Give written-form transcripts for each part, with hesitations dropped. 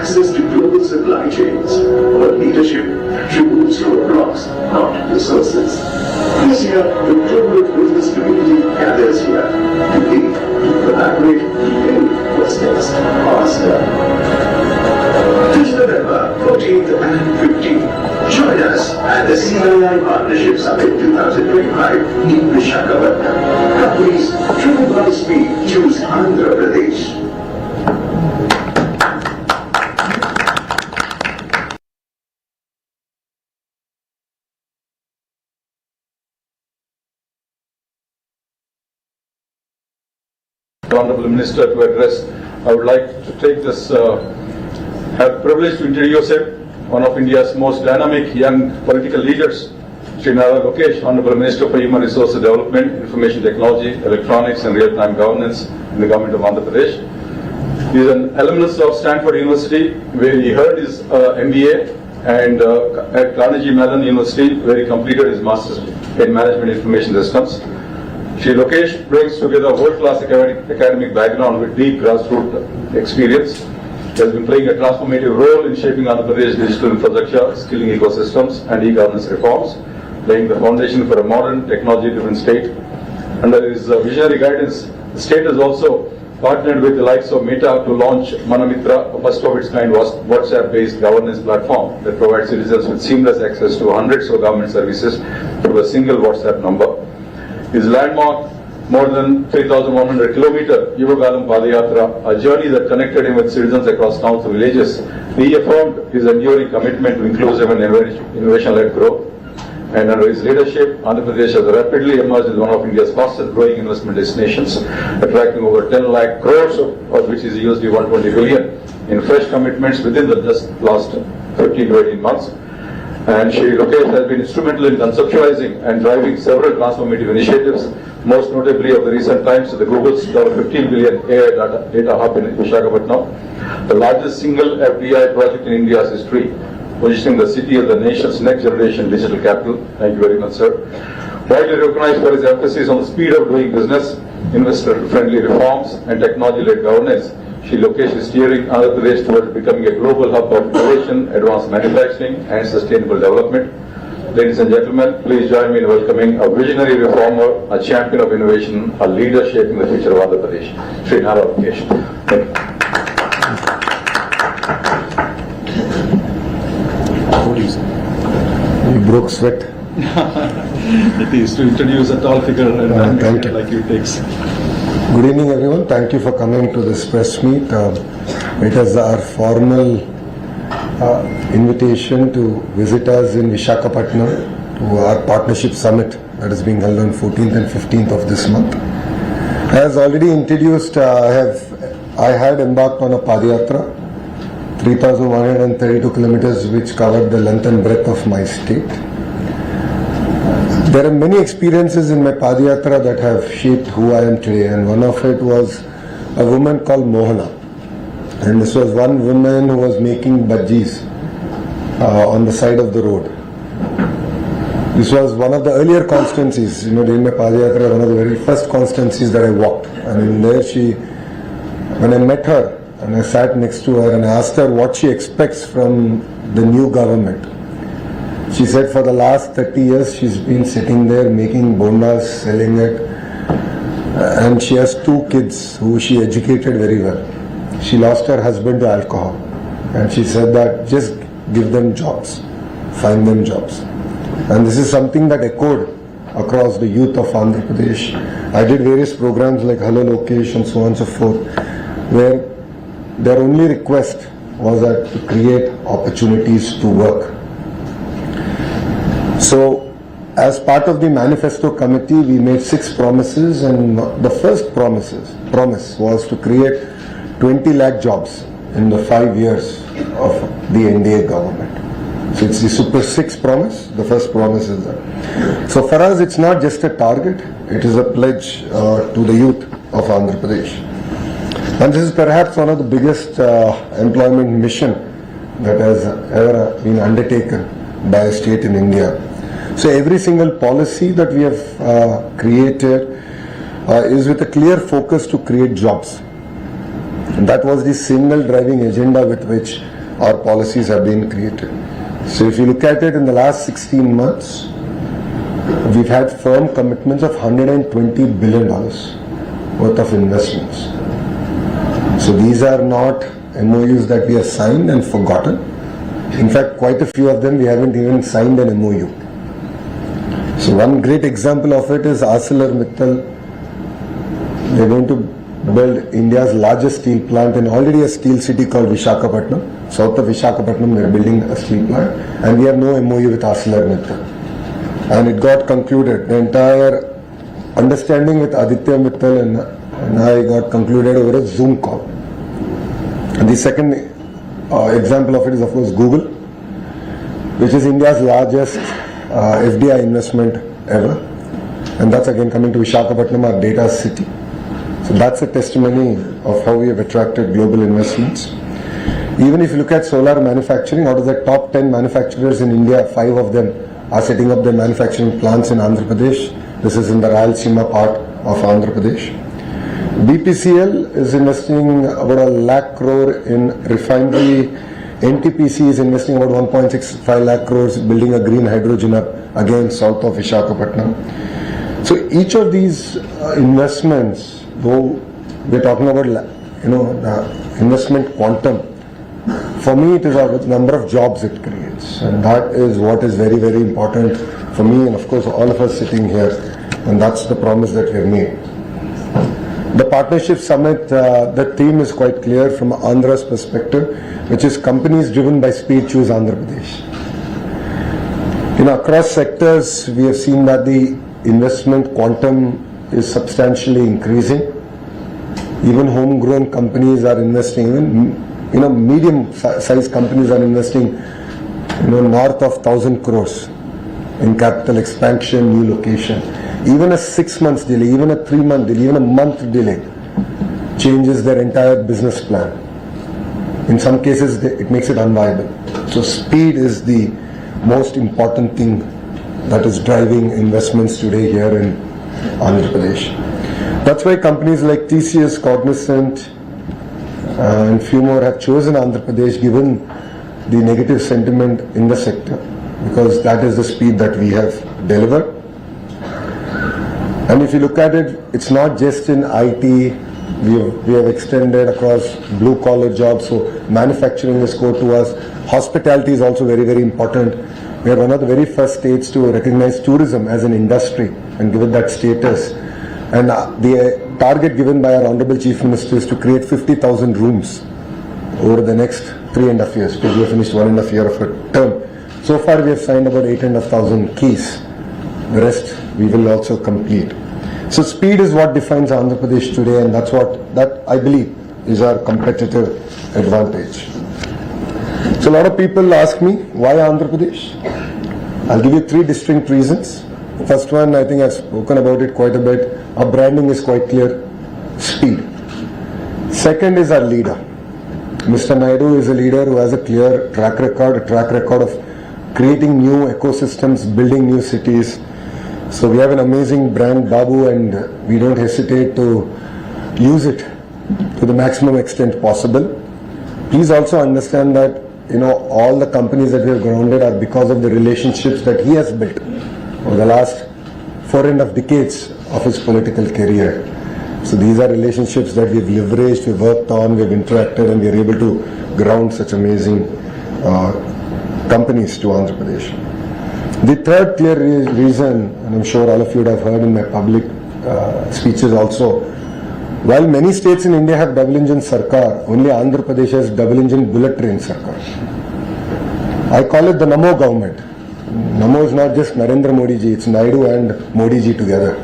access to global supply chains. Our leadership removes roadblocks, not resources. This year, the global business community gathers here to lead, to collaborate, to build what's next faster. This November 14th and 15th, join us at the CII Partnership Summit 2025 in Visakhapatnam. Companies driven by speed choose Andhra Pradesh. Honorable Minister to address. I would like to take this, have privilege to introduce him, one of India's most dynamic young political leaders, Sri Lokesh, Honorable Minister for Human Resources Development, Information Technology, Electronics and Real-Time Governance in the Government of Andhra Pradesh. He is an alumnus of Stanford University, where he earned his MBA, and at Carnegie Mellon University, where he completed his Master's in Management Information Systems. Sri Lokesh brings together a world-class academic background with deep grassroots experience. He has been playing a transformative role in shaping Andhra Pradesh digital infrastructure, skilling ecosystems and e-governance reforms, laying the foundation for a modern, technology-driven state. Under his visionary guidance, the state has also partnered with the likes of Meta to launch Manamitra, a first of its kind WhatsApp-based governance platform that provides citizens with seamless access to hundreds of government services through a single WhatsApp number. His landmark, more than 3,100 kilometer Yuvagalam Padayatra, a journey that connected him with citizens across towns and villages, reaffirmed his enduring commitment to inclusive and innovation-led growth. And under his leadership, Andhra Pradesh has rapidly emerged as one of India's fastest growing investment destinations, attracting over 10 lakh crores of which is USD 120 billion in fresh commitments within the just last 15 to 18 months. And Sri Lokesh has been instrumental in conceptualizing and driving several transformative initiatives, most notably of the recent times the Google's $15 billion AI data hub in Visakhapatnam, the largest single FDI project in India's history, positioning the city as the nation's next generation digital capital. Thank you very much, sir. Widely recognized for his emphasis on the speed of doing business, investor-friendly reforms and technology-led governance, Sri Lokesh is steering Andhra Pradesh towards becoming a global hub of innovation, advanced manufacturing and sustainable development. Ladies and gentlemen, please join me in welcoming a visionary reformer, a champion of innovation, a leader shaping the future of Andhra Pradesh, Sri Lokesh. Thank you. You broke sweat. It is to introduce a tall figure and like you takes. Good evening, everyone. Thank you for coming to this press meet. It is our formal invitation to visit us in Visakhapatnam to our partnership summit that is being held on 14th and 15th of this month. As already introduced, I had embarked on a Padayatra, 3,132 kilometers, which covered the length and breadth of my state. There are many experiences in my Padayatra that have shaped who I am today, and one of it was a woman called Mohana. And this was one woman who was making bhajis on the side of the road. This was one of the earlier constituencies, during my Padayatra, one of the very first constituencies that I walked. And in there when I met her and I sat next to her and I asked her what she expects from the new government, she said for the last 30 years she's been sitting there making bondas, selling it, and she has 2 kids who she educated very well. She lost her husband to alcohol, and she said that just give them jobs, find them jobs. And this is something that echoed across the youth of Andhra Pradesh. I did various programs like Hello Lokesh and so on and so forth, where their only request was that to create opportunities to work. So, as part of the manifesto committee, we made 6 promises, and the first promise was to create 20 lakh jobs in the 5 years of the NDA government. So it's the Super 6 promise. The first promise is that. So for us, it's not just a target; it is a pledge to the youth of Andhra Pradesh. And this is perhaps one of the biggest employment mission that has ever been undertaken by a state in India. So every single policy that we have created is with a clear focus to create jobs. And that was the single driving agenda with which our policies have been created. So if you look at it in the last 16 months, we've had firm commitments of $120 billion worth of investments. So these are not MOUs that we have signed and forgotten. In fact, quite a few of them we haven't even signed an MOU. So one great example of it is ArcelorMittal. They're going to build India's largest steel plant in already a steel city called Visakhapatnam. South of Visakhapatnam, they're building a steel plant, and we have no MOU with ArcelorMittal. And it got concluded. The entire understanding with Aditya Mittal and I got concluded over a Zoom call. And the second example of it is, of course, Google, which is India's largest FDI investment ever. And that's again coming to Visakhapatnam, our data city. So that's a testimony of how we have attracted global investments. Even if you look at solar manufacturing, out of the top 10 manufacturers in India, 5 of them are setting up their manufacturing plants in Andhra Pradesh. This is in the Rayalaseema part of Andhra Pradesh. BPCL is investing about 1 lakh crore in refinery. NTPC is investing about 1.65 lakh crores building a green hydrogen hub again south of Visakhapatnam. So each of these investments, though we're talking about the investment quantum, for me it is the number of jobs it creates, and that is what is very, very important for me and of course all of us sitting here, and that's the promise that we have made. The Partnership Summit, the theme is quite clear from Andhra's perspective, which is companies driven by speed choose Andhra Pradesh. Across sectors we have seen that the investment quantum is substantially increasing. Even homegrown companies are investing, even medium-sized companies are investing north of 1,000 crores in capital expansion, new location. Even a 6 months delay, even a 3 month delay, even a month delay changes their entire business plan. In some cases, it makes it unviable. So speed is the most important thing that is driving investments today here in Andhra Pradesh. That's why companies like TCS, Cognizant, and few more have chosen Andhra Pradesh given the negative sentiment in the sector, because that is the speed that we have delivered. And if you look at it, it's not just in IT, we have extended across blue collar jobs, so manufacturing is core to us. Hospitality is also very, very important. We are one of the very first states to recognize tourism as an industry and give it that status. And the target given by our Honorable Chief Minister is to create 50,000 rooms over the next 3.5 years, because we have finished 1.5 year of a term. So far we have signed about 8,500 keys. The rest we will also complete. So speed is what defines Andhra Pradesh today, and that I believe is our competitive advantage. So a lot of people ask me, why Andhra Pradesh? I'll give you 3 distinct reasons. First one, I think I've spoken about it quite a bit. Our branding is quite clear. Speed. Second is our leader. Mr. Naidu is a leader who has a clear track record of creating new ecosystems, building new cities. So we have an amazing brand, Babu, and we don't hesitate to use it to the maximum extent possible. Please also understand that all the companies that we have grounded are because of the relationships that he has built over the last 4.5 decades of his political career. So these are relationships that we've leveraged, we've worked on, we've interacted, and we're able to ground such amazing companies to Andhra Pradesh. The third clear reason, and I'm sure all of you would have heard in my public speeches also, while many states in India have double engine sarkar, only Andhra Pradesh has double engine bullet train sarkar. I call it the Namo government. Namo is not just Narendra Modi ji, it's Naidu and Modi ji together.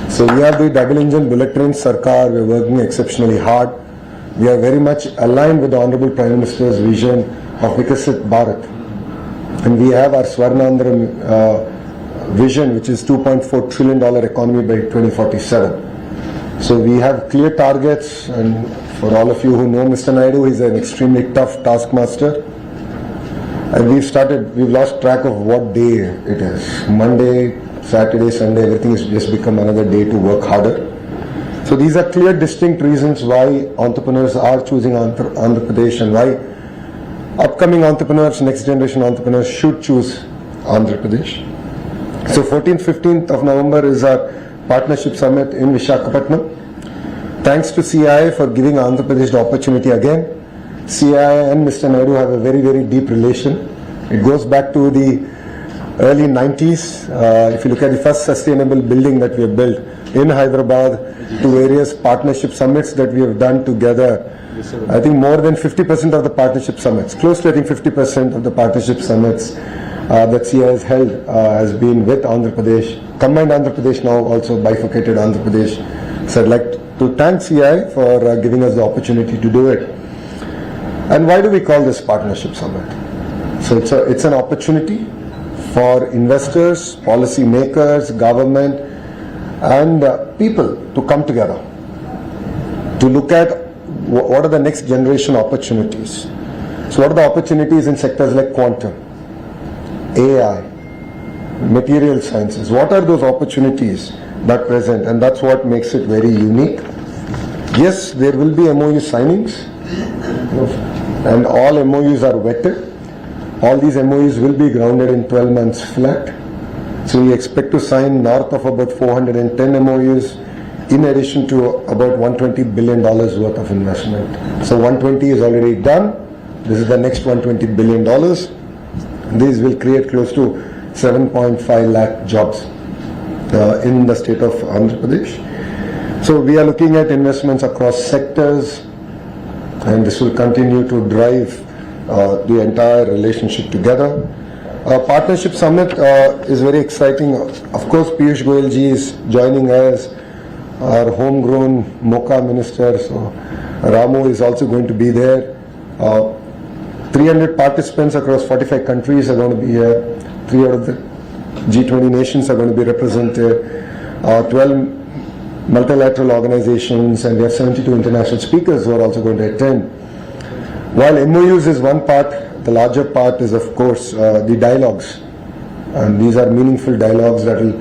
So we have the double engine bullet train sarkar, we're working exceptionally hard. We are very much aligned with the Honorable Prime Minister's vision of Vikasit Bharat. And we have our Swarnandhra vision, which is $2.4 trillion economy by 2047. So we have clear targets, and for all of you who know Mr. Naidu, he's an extremely tough taskmaster. And we've lost track of what day it is. Monday, Saturday, Sunday, everything has just become another day to work harder. So these are clear, distinct reasons why entrepreneurs are choosing Andhra Pradesh and why upcoming entrepreneurs, next generation entrepreneurs should choose Andhra Pradesh. So 14th, 15th of November is our partnership summit in Visakhapatnam. Thanks to CII for giving Andhra Pradesh the opportunity again. CII and Mr. Naidu have a very, very deep relation. It goes back to the early 90s. If you look at the first sustainable building that we have built in Hyderabad, to various partnership summits that we have done together, I think more than 50% of the partnership summits, close to I think 50% of the partnership summits that CII has held has been with Andhra Pradesh, combined Andhra Pradesh, now also bifurcated Andhra Pradesh. So I'd like to thank CII for giving us the opportunity to do it. And why do we call this partnership summit? So it's an opportunity for investors, policy makers, government, and people to come together to look at what are the next generation opportunities. So what are the opportunities in sectors like quantum, AI, material sciences? What are those opportunities that present? And that's what makes it very unique. Yes, there will be MOU signings, and all MOUs are vetted. All these MOUs will be grounded in 12 months flat. So we expect to sign north of about 410 MOUs in addition to about $120 billion worth of investment. So 120 is already done. This is the next $120 billion. These will create close to 7.5 lakh jobs in the state of Andhra Pradesh. So we are looking at investments across sectors, and this will continue to drive the entire relationship together. Partnership Summit is very exciting. Of course, Piyush Goyal ji is joining us, our homegrown MoCA minister. So Ramu is also going to be there. 300 participants across 45 countries are going to be here. 3 out of the G20 nations are going to be represented. 12 multilateral organizations, and we have 72 international speakers who are also going to attend. While MOUs is one part, the larger part is of course the dialogues, and these are meaningful dialogues that will,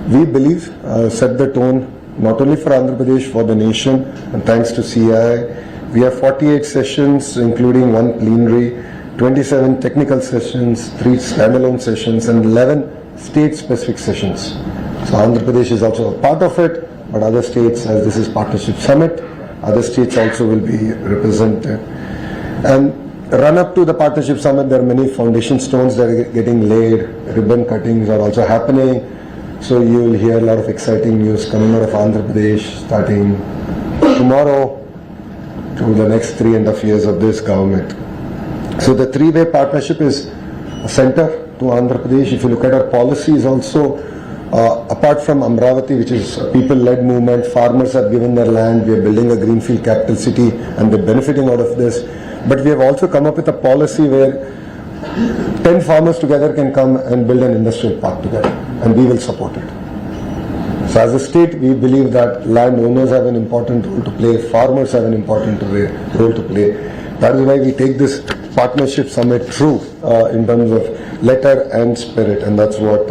we believe, set the tone not only for Andhra Pradesh, for the nation. And thanks to CII, we have 48 sessions including 1 plenary, 27 technical sessions, 3 standalone sessions, and 11 state specific sessions. So Andhra Pradesh is also a part of it, but other states, as this is Partnership Summit, other states also will be represented. And run up to the Partnership Summit, there are many foundation stones that are getting laid, ribbon cuttings are also happening. So you will hear a lot of exciting news coming out of Andhra Pradesh starting tomorrow to the next 3.5 years of this government. So the 3-way partnership is a center to Andhra Pradesh. If you look at our policies also, apart from Amravati, which is a people-led movement, farmers have given their land, we are building a greenfield capital city and they're benefiting out of this. But we have also come up with a policy where 10 farmers together can come and build an industrial park together, and we will support it. So as a state, we believe that landowners have an important role to play, farmers have an important role to play. That is why we take this partnership summit true in terms of letter and spirit, and that's what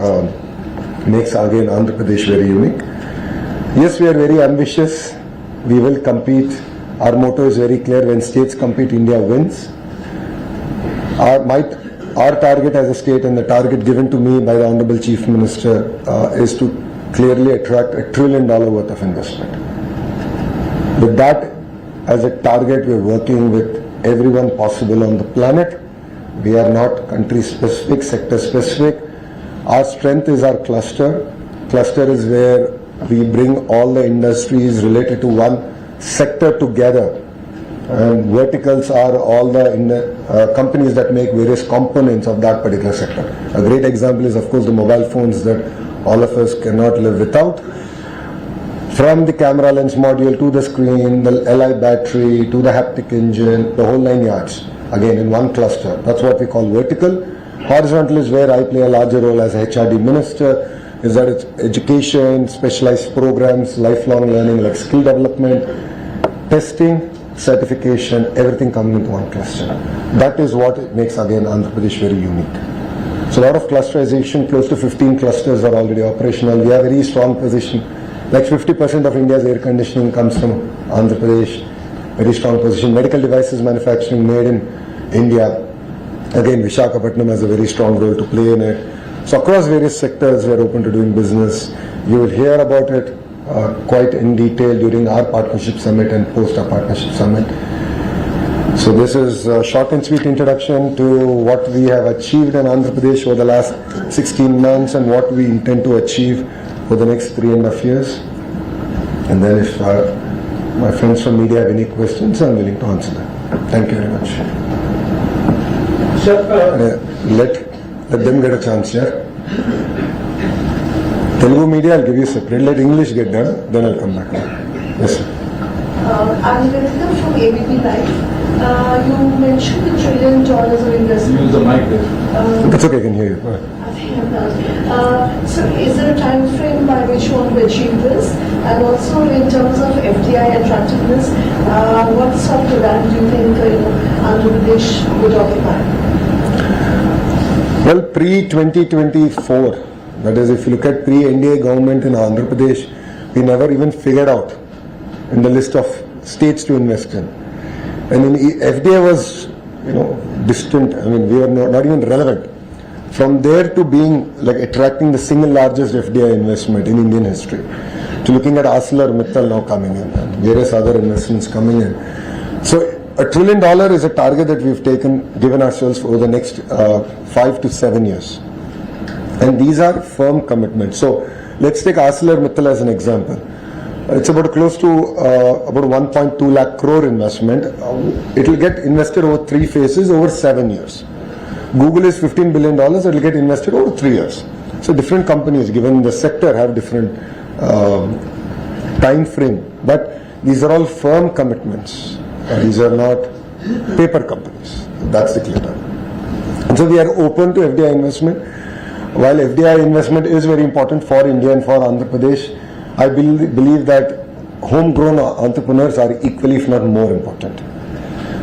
makes again Andhra Pradesh very unique. Yes, we are very ambitious. We will compete. Our motto is very clear: when states compete, India wins. Our target as a state, and the target given to me by the Honorable Chief Minister, is to clearly attract $1 trillion worth of investment. With that as a target, we are working with everyone possible on the planet. We are not country specific, sector specific. Our strength is our cluster. Cluster is where we bring all the industries related to one sector together, and verticals are all the companies that make various components of that particular sector. A great example is of course the mobile phones that all of us cannot live without. From the camera lens module to the screen, the Li battery to the haptic engine, the whole 9 yards, again in one cluster. That's what we call vertical. Horizontal is where I play a larger role as a HRD minister, is that it's education, specialized programs, lifelong learning like skill development, testing, certification, everything coming into one cluster. That is what makes again Andhra Pradesh very unique. So a lot of clusterization, close to 15 clusters are already operational. We have a very strong position Like 50% of India's air conditioning comes from Andhra Pradesh, very strong position. Medical devices manufacturing made in India. Again, Visakhapatnam has a very strong role to play in it. So across various sectors, we are open to doing business. You will hear about it quite in detail during our partnership summit and post our partnership summit. So this is a short and sweet introduction to what we have achieved in Andhra Pradesh over the last 16 months and what we intend to achieve for the next 3.5 years. And then if my friends from media have any questions, I'm willing to answer them. Thank you very much. Sir, Let them get a chance, yeah? Telugu media, I'll give you separate. Let English get done, then I'll come back. Yes, sir. I'm Nivedita from ABP Live. You mentioned the $1 trillion of investment. Use the mic there. It's okay, I can hear you. Go ahead. I think I'm done. So is there a time frame by which you want to achieve this? And also in terms of FDI attractiveness, what sort of land do you think Andhra Pradesh would occupy? Well, pre-2024, that is, if you look at pre-NDA government in Andhra Pradesh, we never even figured out in the list of states to invest in. And in FDI was, distant. I mean, we were not even relevant. From there to being like attracting the single largest FDI investment in Indian history, to looking at ArcelorMittal now coming in and various other investments coming in. So $1 trillion is a target that we've given ourselves over the next 5 to 7 years. And these are firm commitments. So let's take ArcelorMittal as an example. It's about close to about 1.2 lakh crore investment. It will get invested over 3 phases over 7 years. Google is $15 billion. It will get invested over 3 years. So different companies, given the sector, have different time frame. But these are all firm commitments. These are not paper companies. That's the clear target. And so we are open to FDI investment. While FDI investment is very important for India and for Andhra Pradesh, I believe that homegrown entrepreneurs are equally, if not more important.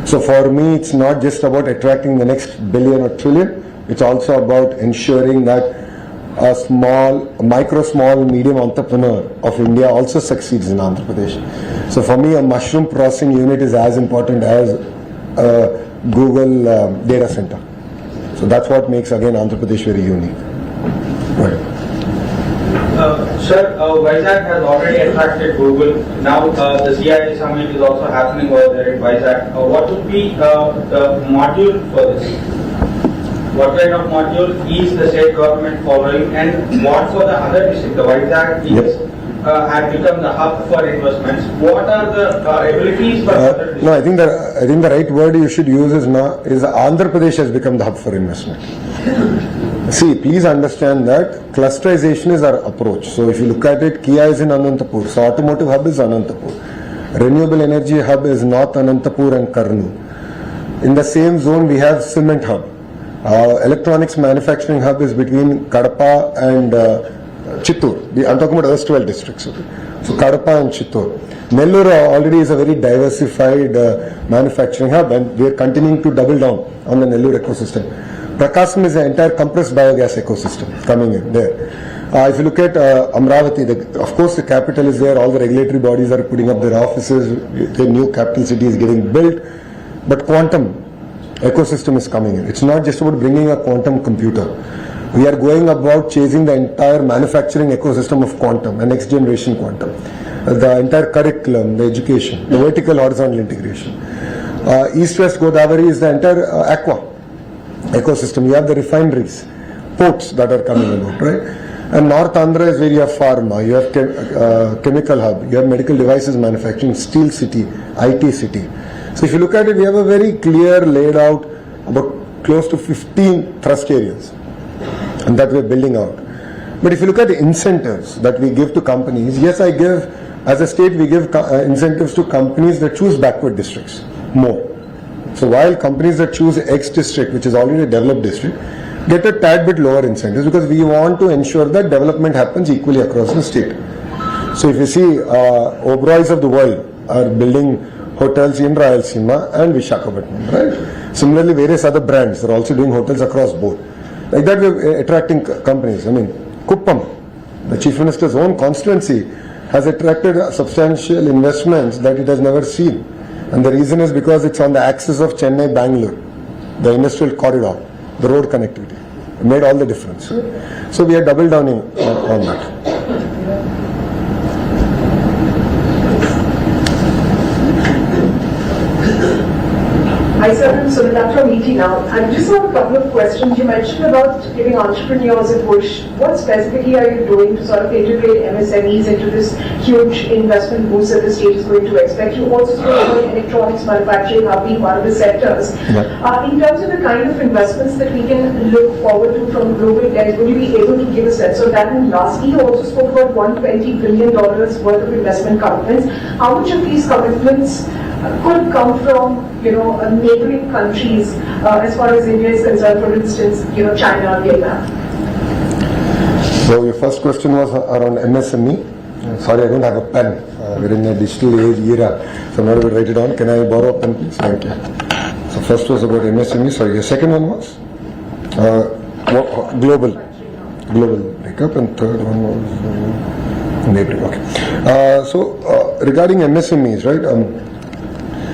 So for me, it's not just about attracting the next billion or trillion. It's also about ensuring that a small, medium entrepreneur of India also succeeds in Andhra Pradesh. So for me, a mushroom processing unit is as important as a Google data center. So that's what makes, again, Andhra Pradesh very unique. Right. Sir, Vizag has already attracted Google. Now the CII summit is also happening over there in Vizag. What would be the module for this? What kind of module is the state government following, and what for the other district? The Vizag is had become the hub for investments. What are the abilities for other districts? No, I think the right word you should use is Andhra Pradesh has become the hub for investment. See, please understand that clusterization is our approach. So if you look at it, Kia is in Anantapur. So automotive hub is Anantapur. Renewable energy hub is North Anantapur and Karnool. In the same zone, we have cement hub. Electronics manufacturing hub is between Kadapa and Chittoor. I'm talking about erstwhile districts. Okay? So Kadapa and Chittoor. Nellore already is a very diversified manufacturing hub, and we are continuing to double down on the Nellore ecosystem. Prakasam is the entire compressed biogas ecosystem coming in there. If you look at Amravati, of course the capital is there, all the regulatory bodies are putting up their offices, the new capital city is getting built, but quantum ecosystem is coming in. It's not just about bringing a quantum computer. We are going about chasing the entire manufacturing ecosystem of quantum and next generation quantum. The entire curriculum, the education, the vertical horizontal integration. East-West Godavari is the entire aqua ecosystem. You have the refineries, ports that are coming about, right? And North Andhra is where you have pharma, you have chemical hub, you have medical devices manufacturing, steel city, IT city. So if you look at it, we have a very clear laid out about close to 15 thrust areas, and that we're building out. But if you look at the incentives that we give to companies, yes, as a state, we give incentives to companies that choose backward districts more. So while companies that choose X district, which is already a developed district, get a tad bit lower incentives because we want to ensure that development happens equally across the state. So if you see, Oberois of the world are building hotels in Rayalaseema and Visakhapatnam, right? Similarly, various other brands are also doing hotels across board. Like that, we're attracting companies. I mean, Kuppam, the Chief Minister's own constituency, has attracted substantial investments that it has never seen. And the reason is because it's on the axis of Chennai-Bangalore, the industrial corridor, the road connectivity. It made all the difference. So we are double downing on that. Hi sir, I'm Sunita from ET now. I just have a couple of questions. You mentioned about giving entrepreneurs a push. What specifically are you doing to sort of integrate MSMEs into this huge investment boost that the state is going to expect? You also spoke about electronics manufacturing being one of the sectors. In terms of the kind of investments that we can look forward to from global debt, will you be able to give a sense of that? And lastly, you also spoke about $120 billion worth of investment commitments. How much of these commitments could come from, neighboring countries as far as India is concerned, for instance, China, Vietnam? So your first question was around MSME. Sorry, I don't have a pen. We're in a digital age era, so I'm not able to write it down. Can I borrow a pen, please? Thank you. So first was about MSME. Sorry, your second one was global breakup, and third one was neighboring. Okay. So regarding MSMEs, right?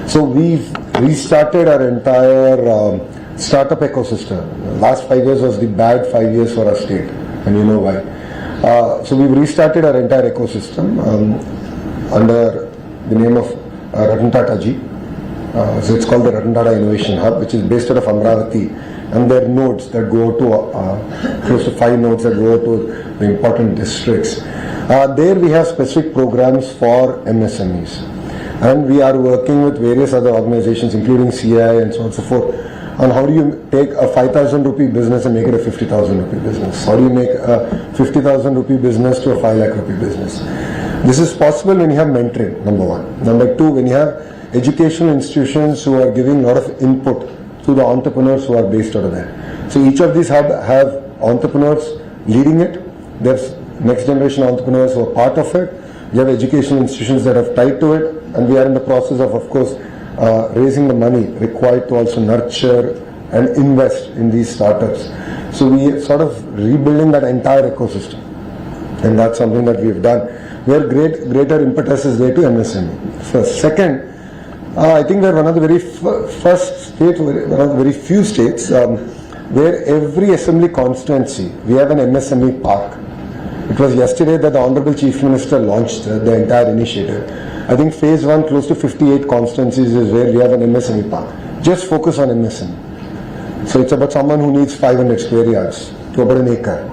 So we've restarted our entire startup ecosystem. Last 5 years was the bad 5 years for our state, and you know why. So we've restarted our entire ecosystem under the name of Ratan Tata Ji. So it's called the Ratan Tata Innovation Hub, which is based out of Amravati, and there are nodes that go to close to 5 nodes that go to the important districts. There we have specific programs for MSMEs. And we are working with various other organizations, including CII and so on and so forth, on how do you take a 5,000 rupee business and make it a 50,000 rupee business? How do you make a 50,000 rupee business to a 5 lakh rupee business? This is possible when you have mentoring, number one. Number two, when you have educational institutions who are giving a lot of input to the entrepreneurs who are based out of there. So each of these have entrepreneurs leading it. There's next generation entrepreneurs who are part of it. You have educational institutions that have tied to it, and we are in the process of course, raising the money required to also nurture and invest in these startups. So we are sort of rebuilding that entire ecosystem, and that's something that we have done. Where greater impetus is there to MSME. First. Second, I think we're one of the very first states, one of the very few states where every assembly constituency, we have an MSME park. It was yesterday that the Honorable Chief Minister launched the entire initiative. I think phase 1, close to 58 constituencies is where we have an MSME park. Just focus on MSME. So it's about someone who needs 500 square yards to about an acre.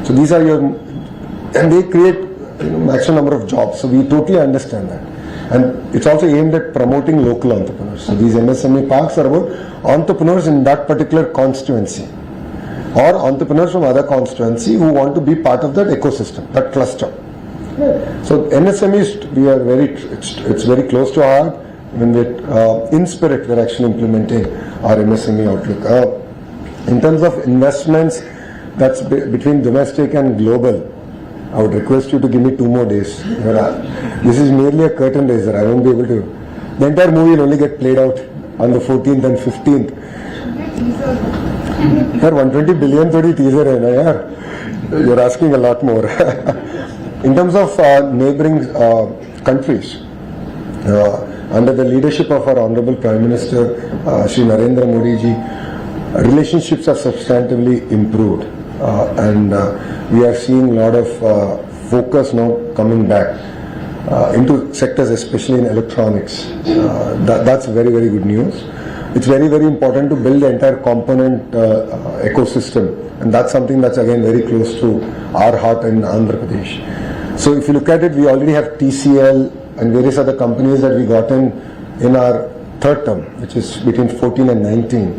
So these are and they create maximum number of jobs. So we totally understand that. And it's also aimed at promoting local entrepreneurs. So these MSME parks are about entrepreneurs in that particular constituency, or entrepreneurs from other constituency who want to be part of that ecosystem, that cluster. So MSMEs, it's very close to our heart. When in spirit, we're actually implementing our MSME outlook. In terms of investments, that's between domestic and global. I would request you to give me 2 more days. This is merely a curtain raiser. I won't be able to. The entire movie will only get played out on the 14th and 15th. Yaar, 120 billion thodi teaser hai na yaar. You're asking a lot more. In terms of neighboring countries, under the leadership of our Honorable Prime Minister, Shri Narendra Modi ji, relationships are substantively improved, and we are seeing a lot of focus now coming back into sectors, especially in electronics. That's very, very good news. It's very, very important to build the entire component ecosystem, and that's something that's again very close to our heart in Andhra Pradesh. So if you look at it, we already have TCL and various other companies that we got in our third term, which is between 14 and 19.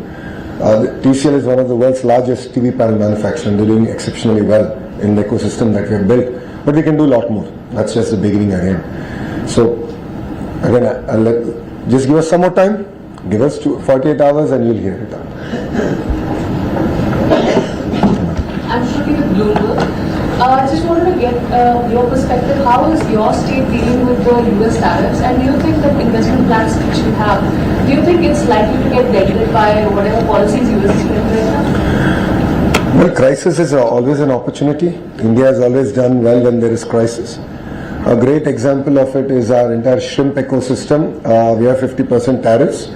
TCL is one of the world's largest TV panel manufacturers, and they're doing exceptionally well in the ecosystem that we have built. But we can do a lot more. That's just the beginning again. So again, just give us some more time. Give us 48 hours and you'll hear it out. I'm Shruti with Bloomberg. I just wanted to get your perspective. How is your state dealing with the US tariffs? And do you think that investment plans which you have, do you think it's likely to get deleted by whatever policies US is doing right now? Well, crisis is always an opportunity. India has always done well when there is crisis. A great example of it is our entire shrimp ecosystem. We have 50% tariffs.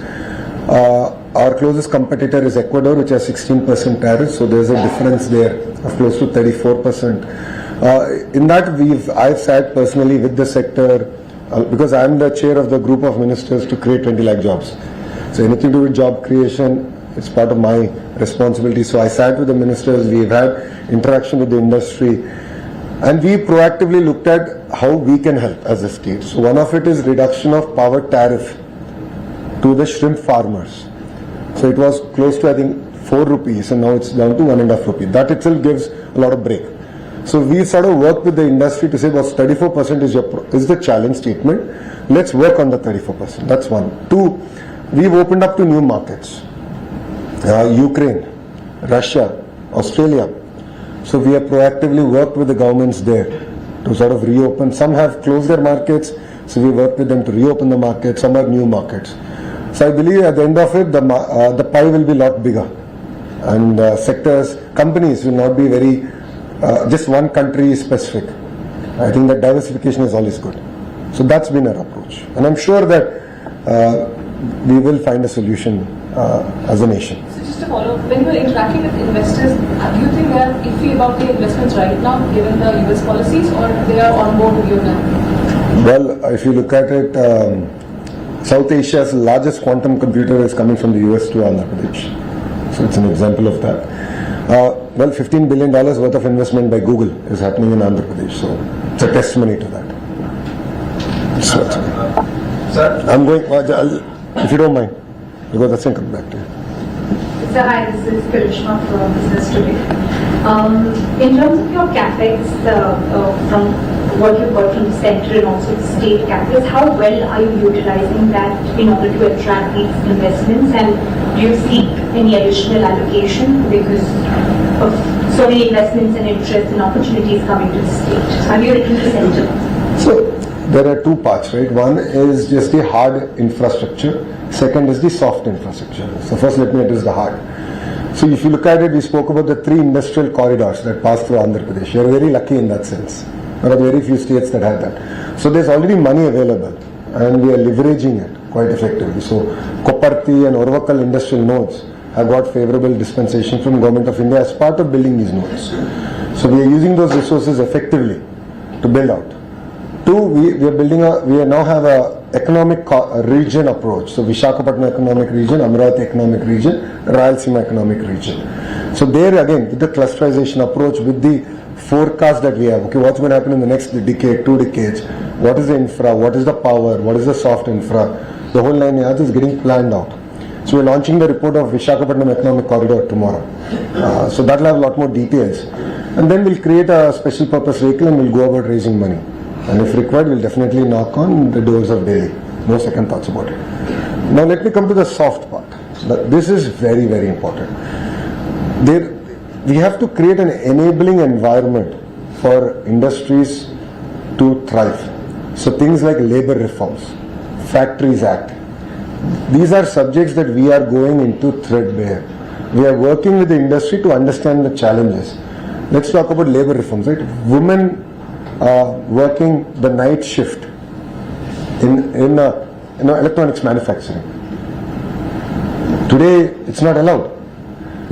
Our closest competitor is Ecuador, which has 16% tariffs, so there's a difference there of close to 34%. In that, I've sat personally with the sector because I'm the chair of the group of ministers to create 20 lakh jobs. So anything to do with job creation, it's part of my responsibility. So I sat with the ministers, we've had interaction with the industry, and we proactively looked at how we can help as a state. So one of it is reduction of power tariff to the shrimp farmers. So it was close to, I think, 4 rupees, and now it's down to 1.5 rupees. That itself gives a lot of break. So we sort of worked with the industry to say, well, 34% is the challenge statement. Let's work on the 34%. That's one. Two, we've opened up to new markets. Ukraine, Russia, Australia. So we have proactively worked with the governments there to sort of reopen. Some have closed their markets, so we worked with them to reopen the market. Some are new markets. So I believe at the end of it, the pie will be a lot bigger. And sectors, companies will not be very, just one country specific. I think that diversification is always good. So that's been our approach. And I'm sure that we will find a solution as a nation. So just to follow up, when you are interacting with investors, do you think they are iffy about the investments right now, given the US policies, or they are on board with you now? Well, if you look at it, South Asia's largest quantum computer is coming from the US to Andhra Pradesh. So it's an example of that. Well, $15 billion worth of investment by Google is happening in Andhra Pradesh. So it's a testimony to that. So, Sir? I'm going, if you don't mind, because that's going to come back to you. So hi, this is Karishma from Business Today. In terms of your capex, from what you got from the center and also the state capex, how well are you utilizing that in order to attract these investments, and do you seek any additional allocation because of so many investments and interest and opportunities coming to the state? Have you written to the center? So there are two parts, right? One is just the hard infrastructure. Second is the soft infrastructure. So first let me address the hard. So if you look at it, we spoke about the 3 industrial corridors that pass through Andhra Pradesh. We are very lucky in that sense. There are very few states that have that. So there's already money available and we are leveraging it quite effectively. So Koparthi and Orvakal industrial nodes have got favorable dispensation from Government of India as part of building these nodes. So we are using those resources effectively to build out. Two, we now have a economic region approach. So Visakhapatnam economic region, Amravati economic region, Rayalaseema economic region. So there again, with the clusterization approach, with the forecast that we have, okay, what's going to happen in the next decade, 2 decades, what is the infra, what is the power, what is the soft infra, the whole 9 yards is getting planned out. So we're launching the report of Visakhapatnam economic corridor tomorrow. So that will have a lot more details. And then we'll create a special purpose vehicle and we'll go about raising money. And if required, we'll definitely knock on the doors of Delhi. No second thoughts about it. Now let me come to the soft part. This is very, very important. We have to create an enabling environment for industries to thrive. So things like labor reforms, Factories Act. These are subjects that we are going into threadbare. We are working with the industry to understand the challenges. Let's talk about labor reforms, right? Women working the night shift in electronics manufacturing. Today, it's not allowed.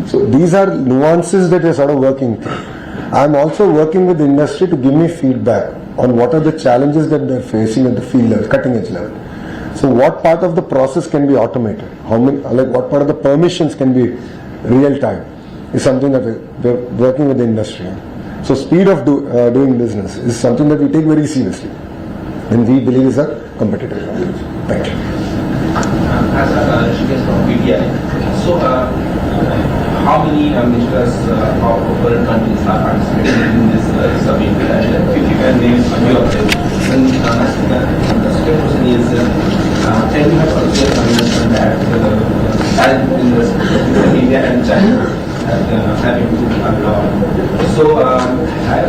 So these are nuances that we're sort of working through. I'm also working with the industry to give me feedback on what are the challenges that they're facing at the field level, cutting edge level. So what part of the process can be automated? What part of the permissions can be real time is something that we're working with the industry on. So speed of doing business is something that we take very seriously and we believe is a competitive advantage. Thank you. As a Lokesh from PTI, so how many ministers of foreign countries are participating in this summit? And if you can name a few of them. And the second question is, can you have also mentioned that challenge between India and China have improved a lot. So have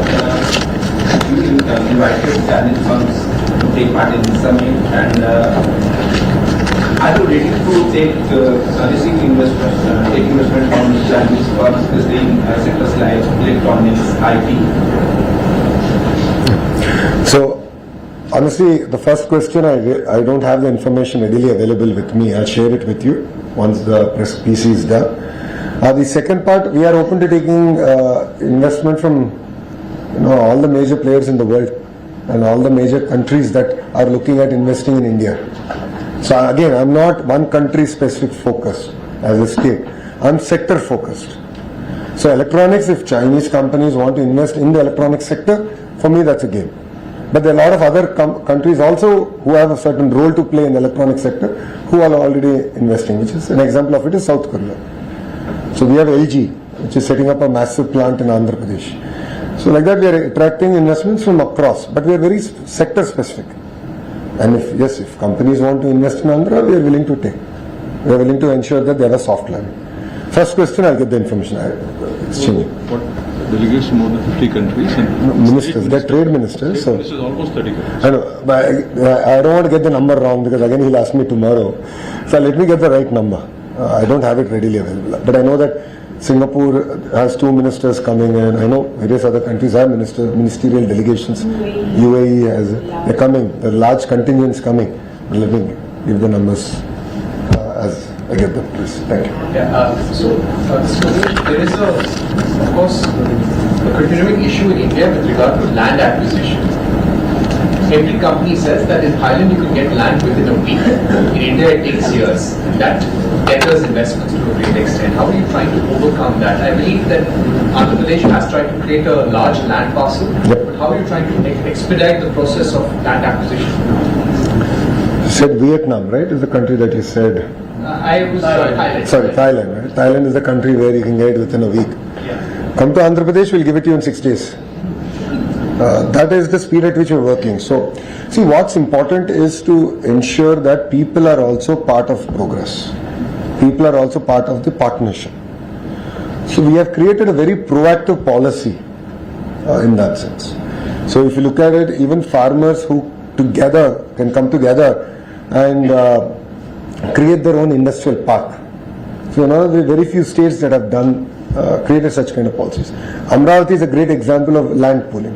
you invited challenge firms to take part in this summit, and are you ready to take receive investment, take investment from Chinese firms, especially in sectors like electronics, IT? So Honestly, the first question, I don't have the information readily available with me. I'll share it with you once the press PC is done. The second part, we are open to taking investment from all the major players in the world and all the major countries that are looking at investing in India. So again, I'm not one country specific focused as a state. I'm sector focused. So electronics, if Chinese companies want to invest in the electronics sector, for me that's a game. But there are a lot of other countries also who have a certain role to play in the electronics sector who are already investing, which is an example of it is South Korea. So we have LG, which is setting up a massive plant in Andhra Pradesh. So like that we are attracting investments from across, but we are very sector specific. And if companies want to invest in Andhra, we are willing to take. We are willing to ensure that they have a soft landing. First question, I'll get the information. Exchanging. What delegates from more than 50 countries and ministers, they're trade ministers. So this is almost 30 countries. I know, but I don't want to get the number wrong because again he'll ask me tomorrow. So let me get the right number. I don't have it readily available, but I know that Singapore has 2 ministers coming in. I know various other countries have ministerial delegations. UAE has, they're coming. There are large contingents coming. But let me give the numbers as I get them, please. Thank you. Yeah, so there is of course, a continuing issue in India with regard to land acquisition. Every company says that in Thailand you can get land within a week. In India it takes years. That deters investments to a great extent. How are you trying to overcome that? I believe that Andhra Pradesh has tried to create a large land parcel, but how are you trying to expedite the process of land acquisition? You said Vietnam, right? Is the country that you said? I was Thailand. Sorry, Thailand, right? Thailand is the country where you can get it within a week. Yeah. Come to Andhra Pradesh, we'll give it to you in 6 days. That is the speed at which we're working. So, see, what's important is to ensure that people are also part of progress. People are also part of the partnership. So, we have created a very proactive policy in that sense. So, if you look at it, even farmers who together can come together and create their own industrial park. So, there are very few states that have done created such kind of policies. Amravati is a great example of land pooling.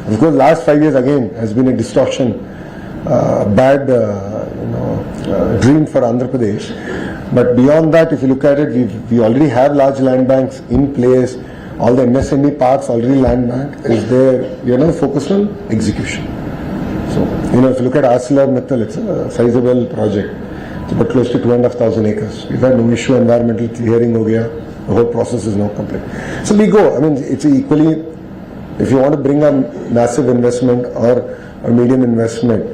Of course, last 5 years again has been a distortion, bad dream for Andhra Pradesh. But beyond that, if you look at it, we already have large land banks in place. All the MSME parks already land bank is there. We are now focused on execution. So if you look at ArcelorMittal, it's a sizable project. It's about close to 2,500 acres. We've had no issue. Environmental clearing ho gaya. The whole process is now complete. So we go. I mean, it's equally. If you want to bring a massive investment or a medium investment,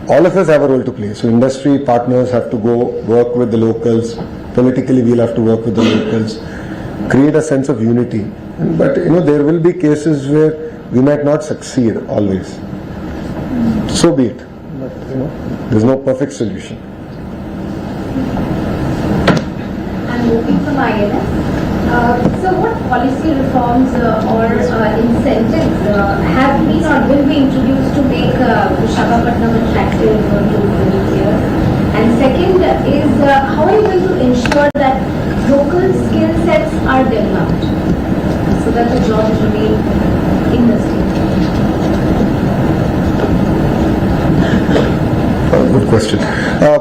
all of us have a role to play. So industry partners have to go work with the locals. Politically, we'll have to work with the locals. Create a sense of unity. But there will be cases where we might not succeed always. So be it. But there's no perfect solution. I'm moving from INS. So what policy reforms or incentives have been or will be introduced to make Visakhapatnam attractive to volunteers? And second is how are you going to ensure that local skill sets are developed so that the jobs remain in the state? Good question.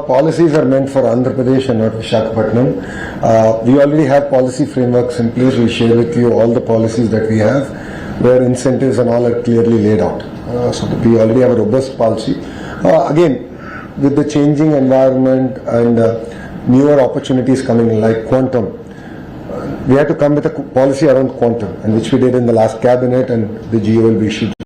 Policies are meant for Andhra Pradesh and not Visakhapatnam. We already have policy frameworks in place. We share with you all the policies that we have, where incentives and all are clearly laid out. So we already have a robust policy. Again, with the changing environment and newer opportunities coming in, like quantum, we had to come with a policy around quantum, and which we did in the last cabinet, and the GO will be issued